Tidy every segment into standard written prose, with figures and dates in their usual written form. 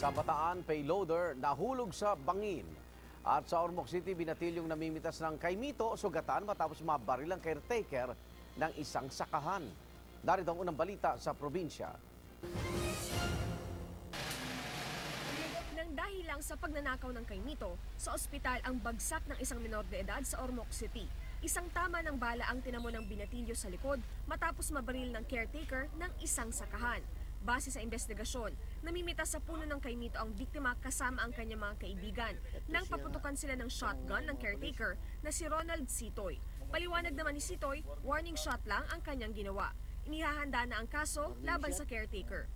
Sa Bataan, payloader nahulog sa bangin. At sa Ormoc City, binatilyong namimitas ng kaimito o sugatan matapos mabaril ang caretaker ng isang sakahan. Narito ang unang balita sa probinsya. Nang dahil lang sa pagnanakaw ng kaimito, sa ospital ang bagsak ng isang menor de edad sa Ormoc City. Isang tama ng bala ang tinamo ng binatilyo sa likod matapos mabaril ng caretaker ng isang sakahan. Base sa investigasyon, namimitas sa puno ng kaimito ang biktima kasama ang kanyang mga kaibigan nang paputukan sila ng shotgun ng caretaker na si Ronald Sitoy. Paliwanag naman ni Sitoy, warning shot lang ang kanyang ginawa. Inihahanda na ang kaso laban sa caretaker.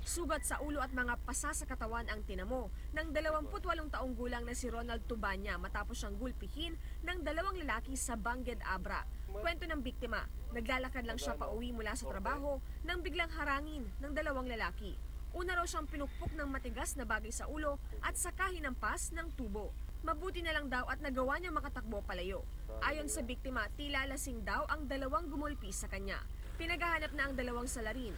Sugat sa ulo at mga pasa sa katawan ang tinamo ng 28 taong gulang na si Ronald Tubanya matapos siyang gulpihin ng dalawang lalaki sa Bangged Abra. Kwento ng biktima, naglalakad lang siya pauwi mula sa trabaho nang biglang harangin ng dalawang lalaki. Una raw siyang pinukpok ng matigas na bagay sa ulo at saka hinampas ng tubo. Mabuti na lang daw at nagawa niya makatakbo palayo. Ayon sa biktima, tila lasing daw ang dalawang gumulpi sa kanya. Pinaghahanap na ang dalawang salarin.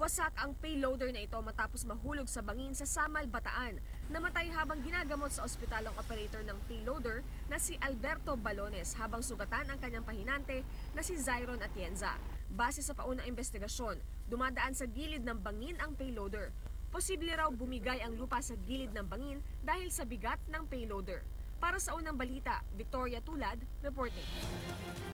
Wasak ang payloader na ito matapos mahulog sa bangin sa Samal, Bataan. Namatay habang ginagamot sa ospital ang operator ng payloader na si Alberto Balones habang sugatan ang kanyang pahinante na si Zyron Atienza. Base sa paunang investigasyon, dumadaan sa gilid ng bangin ang payloader. Posible raw bumigay ang lupa sa gilid ng bangin dahil sa bigat ng payloader. Para sa unang balita, Victoria Tulad, reporting.